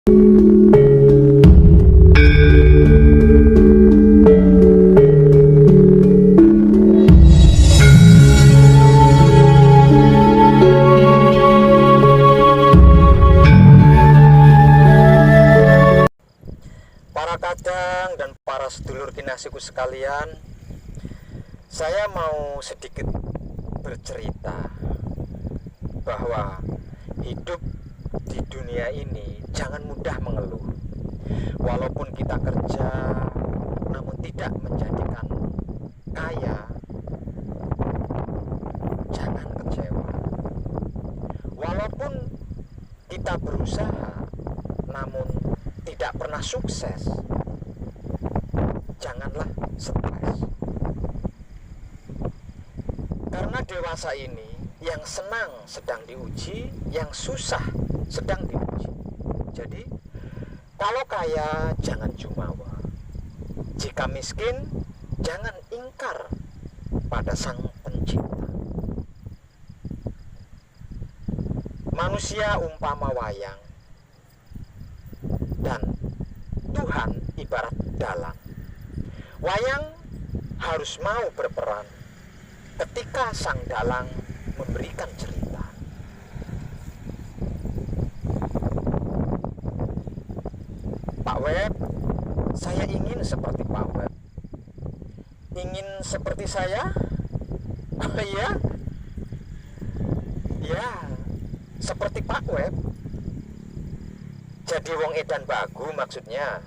Para kadang dan para sedulur kinasiku sekalian, saya mau sedikit bercerita bahwa hidup di dunia ini jangan mudah mengeluh. Walaupun kita kerja, namun tidak menjadikan kaya, jangan kecewa. Walaupun kita berusaha, namun tidak pernah sukses, janganlah stres. Karena dewasa ini yang senang sedang diuji, yang susah sedang diuji. Jadi kalau kaya jangan jumawa, jika miskin jangan ingkar pada Sang Pencipta. Manusia umpama wayang dan Tuhan ibarat dalang. Wayang harus mau berperan ketika sang dalang memberikan cerita. Pak Web, saya ingin seperti Pak Web. Ingin seperti saya? Oh iya? Ya, seperti Pak Web. Jadi wong edan bagu maksudnya.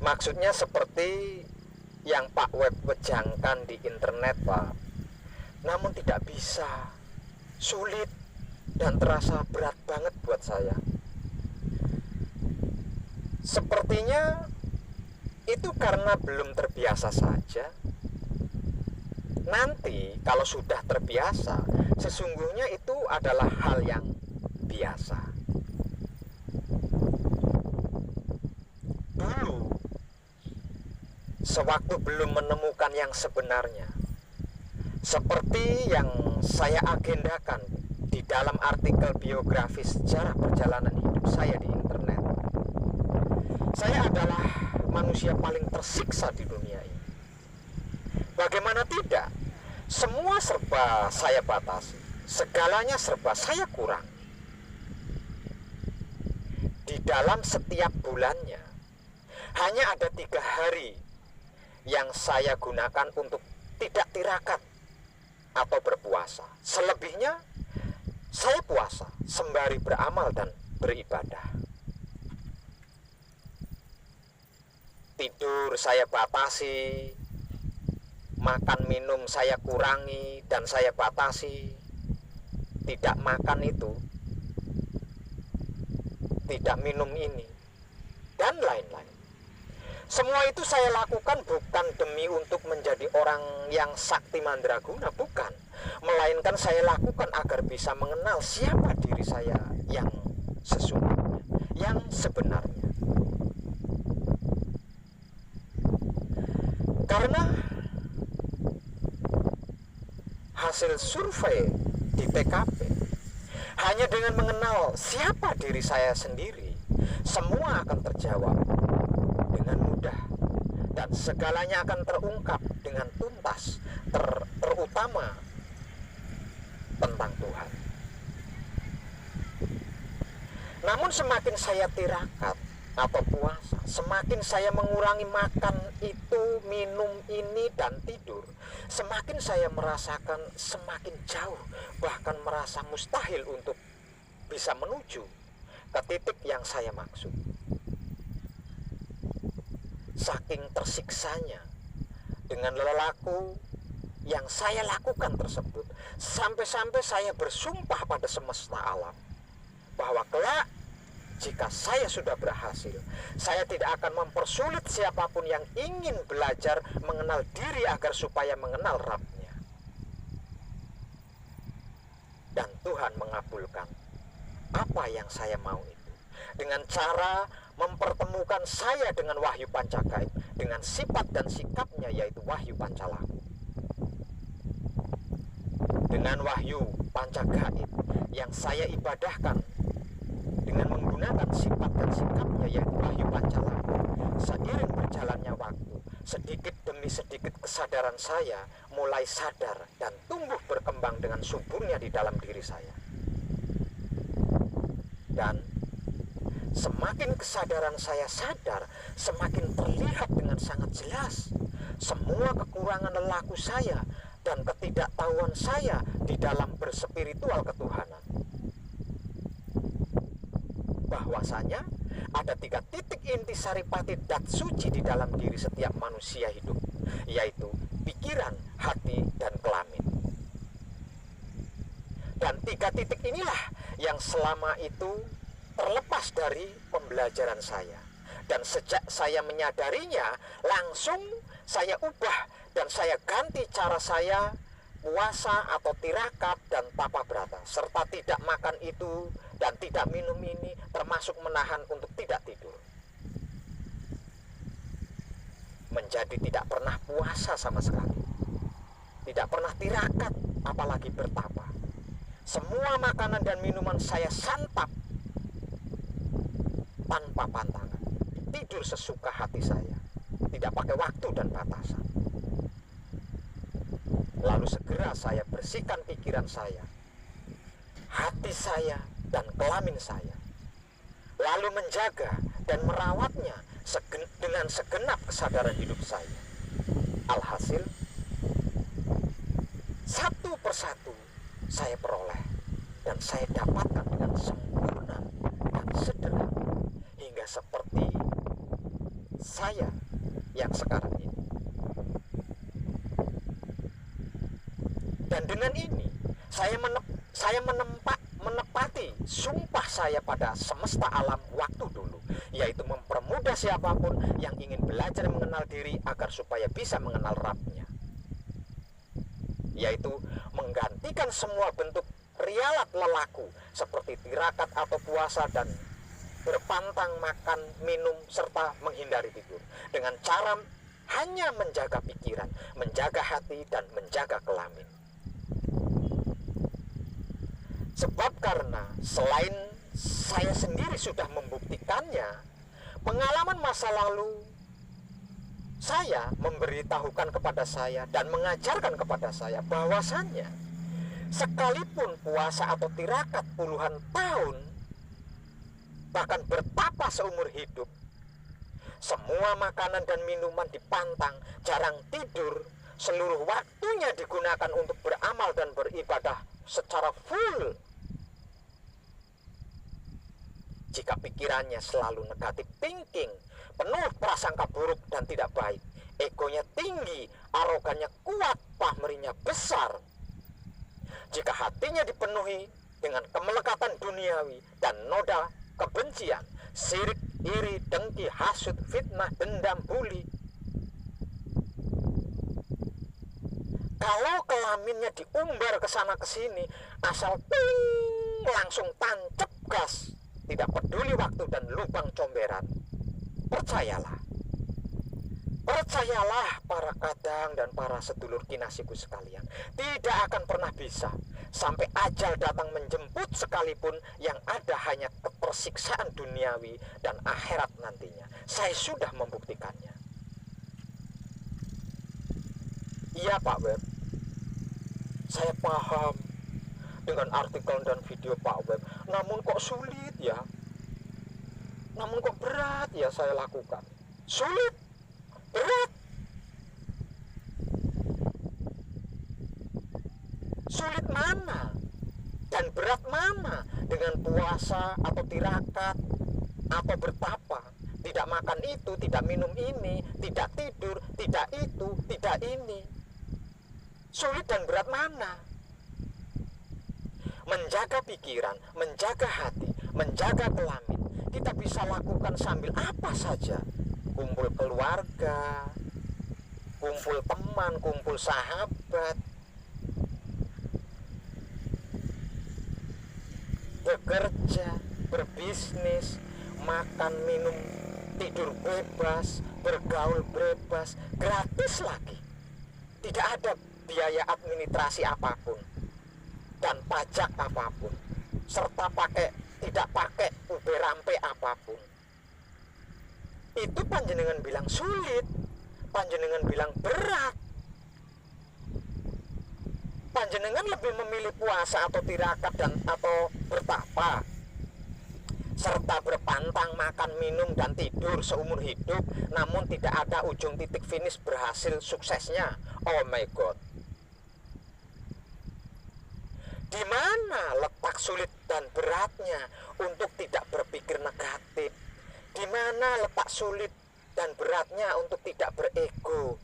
Maksudnya seperti yang Pak Web wejangkan di internet, Pak. Namun tidak bisa. Sulit dan terasa berat banget buat saya. Sepertinya itu karena belum terbiasa saja. Nanti kalau sudah terbiasa, sesungguhnya itu adalah hal yang biasa. Dulu, sewaktu belum menemukan yang sebenarnya, seperti yang saya agendakan di dalam artikel biografi sejarah perjalanan hidup saya di internet, saya adalah manusia paling tersiksa di dunia ini. Bagaimana tidak? Semua serba saya batasi, segalanya serba saya kurang. Di dalam setiap bulannya hanya ada 3 hari yang saya gunakan untuk tidak tirakat atau berpuasa. Selebihnya saya puasa sembari beramal dan beribadah. Tidur saya batasi, makan minum saya kurangi dan saya batasi. Tidak makan itu, tidak minum ini, dan lain-lain. Semua itu saya lakukan bukan demi untuk menjadi orang yang sakti mandraguna, bukan. Melainkan saya lakukan agar bisa mengenal siapa diri saya yang sesungguhnya, yang sebenarnya. Karena hasil survei di TKP, hanya dengan mengenal siapa diri saya sendiri, semua akan terjawab dengan mudah dan segalanya akan terungkap dengan tuntas, terutama tentang Tuhan. Namun semakin saya tirakat atau puasa, semakin saya mengurangi makan itu, minum ini, dan tidur, semakin saya merasakan semakin jauh, bahkan merasa mustahil untuk bisa menuju ke titik yang saya maksud. Saking tersiksanya dengan lelaku yang saya lakukan tersebut, sampai-sampai saya bersumpah pada semesta alam bahwa kelak jika saya sudah berhasil, saya tidak akan mempersulit siapapun yang ingin belajar mengenal diri agar supaya mengenal Rabb-Nya. Dan Tuhan mengabulkan apa yang saya mau itu dengan cara mempertemukan saya dengan wahyu pancagaib, dengan sifat dan sikapnya yaitu wahyu pancalaku. Dengan wahyu pancagaib yang saya ibadahkan dengan menggunakan sifat dan sikapnya, yaitu Wahyu Pancalaka. Seiring berjalannya waktu, sedikit demi sedikit kesadaran saya mulai sadar dan tumbuh berkembang dengan suburnya di dalam diri saya. Dan semakin kesadaran saya sadar, semakin terlihat dengan sangat jelas semua kekurangan lelaku saya dan ketidaktahuan saya di dalam berspiritual ketuhanan. Bahwasanya ada 3 titik inti saripati dat suci di dalam diri setiap manusia hidup, yaitu pikiran, hati, dan kelamin. Dan 3 titik inilah yang selama itu terlepas dari pembelajaran saya. Dan sejak saya menyadarinya, langsung saya ubah dan saya ganti cara saya puasa atau tirakat dan tapa brata, serta tidak makan itu dan tidak minum ini, termasuk menahan untuk tidak tidur. Menjadi tidak pernah puasa sama sekali, tidak pernah tirakat, apalagi bertapa. Semua makanan dan minuman saya santap tanpa pantangan, tidur sesuka hati saya, tidak pakai waktu dan batasan. Lalu segera saya bersihkan pikiran saya, hati saya, dan kelamin saya. Lalu menjaga dan merawatnya dengan segenap kesadaran hidup saya. Alhasil, satu persatu saya peroleh dan saya dapatkan dengan sempurna dan sederhana, hingga seperti saya yang sekarang ini. Dan dengan ini saya menepati sumpah saya pada semesta alam waktu dulu, yaitu mempermudah siapapun yang ingin belajar mengenal diri agar supaya bisa mengenal Rabb-nya, yaitu menggantikan semua bentuk rialat lelaku seperti tirakat atau puasa dan berpantang makan, minum, serta menghindari tidur, dengan cara hanya menjaga pikiran, menjaga hati, dan menjaga kelamin. Sebab karena selain saya sendiri sudah membuktikannya, pengalaman masa lalu saya memberitahukan kepada saya dan mengajarkan kepada saya bahwasannya sekalipun puasa atau tirakat puluhan tahun, bahkan bertapa seumur hidup, semua makanan dan minuman dipantang, jarang tidur, seluruh waktunya digunakan untuk beramal dan beribadah secara full. Jika pikirannya selalu negatif thinking, penuh prasangka buruk dan tidak baik, egonya tinggi, arogannya kuat, pamrihnya besar. Jika hatinya dipenuhi dengan kemelekatan duniawi dan noda kebencian, sirik, iri, dengki, hasut, fitnah, dendam, buli, kalau kelaminnya diumbar ke sana ke sini, asal ping, langsung tancap gas, tidak peduli waktu dan lubang comberan. Percayalah para kadang dan para sedulur kinasiku sekalian, tidak akan pernah bisa sampai ajal datang menjemput sekalipun, yang ada hanya ketersiksaan duniawi dan akhirat nantinya. Saya sudah membuktikannya. Iya Pak Web, saya paham dengan artikel dan video Pak Web, namun kok sulit ya, namun kok berat ya saya lakukan. Sulit, berat. Sulit mana dan berat mana dengan puasa atau tirakat atau bertapa, tidak makan itu, tidak minum ini, tidak tidur, tidak itu, tidak ini. Sulit dan berat mana? Menjaga pikiran, menjaga hati, menjaga kelamin, kita bisa lakukan sambil apa saja. Kumpul keluarga, kumpul teman, kumpul sahabat, bekerja, berbisnis, makan, minum, tidur bebas, bergaul bebas, gratis lagi. Tidak ada biaya administrasi apapun dan pajak apapun. serta tidak pakai ube rampe apapun. Itu panjenengan bilang sulit, panjenengan bilang berat. Panjenengan lebih memilih puasa atau tirakat atau bertapa, serta berpantang makan, minum, dan tidur seumur hidup, namun tidak ada ujung titik finish berhasil suksesnya. Oh my God. Di mana letak sulit dan beratnya untuk tidak berpikir negatif? Di mana letak sulit dan beratnya untuk tidak berego,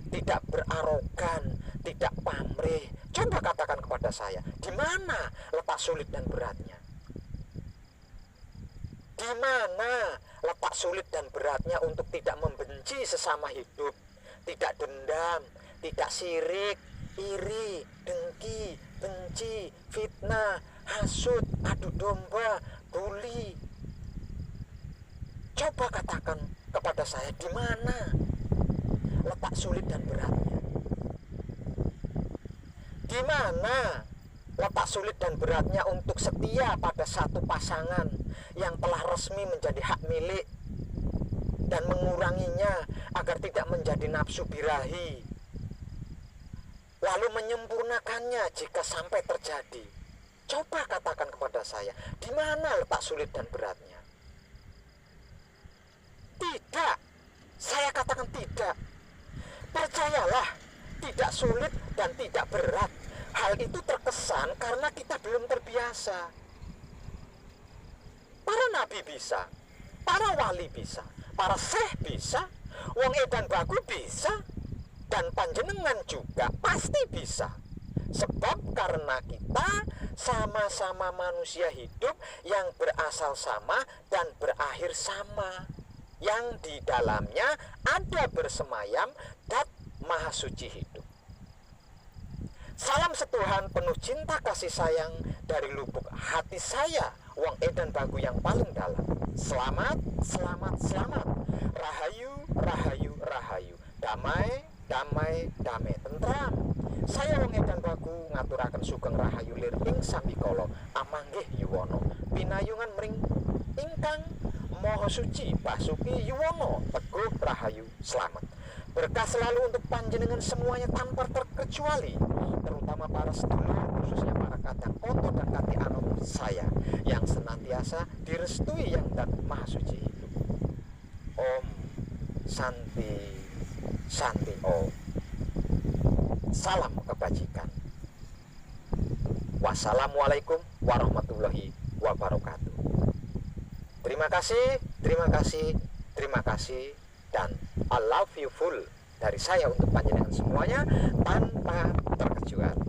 tidak berarogan, tidak pamrih? Coba katakan kepada saya, di mana letak sulit dan beratnya? Di mana letak sulit dan beratnya untuk tidak membenci sesama hidup, tidak dendam, tidak sirik, iri, dengki, benci, fitnah, hasut, adu domba, bully? Coba katakan kepada saya, di mana letak sulit dan beratnya? Di mana letak sulit dan beratnya untuk setia pada satu pasangan yang telah resmi menjadi hak milik dan menguranginya agar tidak menjadi nafsu birahi, lalu menyempurnakannya jika sampai terjadi? Coba katakan kepada saya, di mana letak sulit dan beratnya? Tidak, saya katakan tidak. Percayalah, tidak sulit dan tidak berat. Hal itu terkesan karena kita belum terbiasa. Para nabi bisa, para wali bisa, para syekh bisa, wong edan baku bisa, dan panjenengan juga pasti bisa. Sebab karena kita sama-sama manusia hidup yang berasal sama dan berakhir sama, yang di dalamnya ada bersemayam Dat Maha Suci hidup. Salam setuhan penuh cinta kasih sayang dari lubuk hati saya, wong edan bagu yang paling dalam. Selamat, selamat, selamat. Rahayu, rahayu, rahayu. Damai, damai, damai, tentram. Saya wong edan bagu ngaturaken sugeng rahayu lir ing sambikala amanggih yuwana. Pinayungan mring ingkang Maha Suci Basuki Yuwono Teguh Rahayu selamat. Berkah selalu untuk panjenengan semuanya tanpa terkecuali, terutama para sedulur, khususnya para kadang koto dan kati anom saya yang senantiasa direstui yang Dat Maha Suci hidup. Om Santi Santi Om. Salam kebajikan. Wassalamualaikum warahmatullahi wabarakatuh. Terima kasih, terima kasih, terima kasih, dan I love you full dari saya untuk panjenengan semuanya tanpa terkecuali.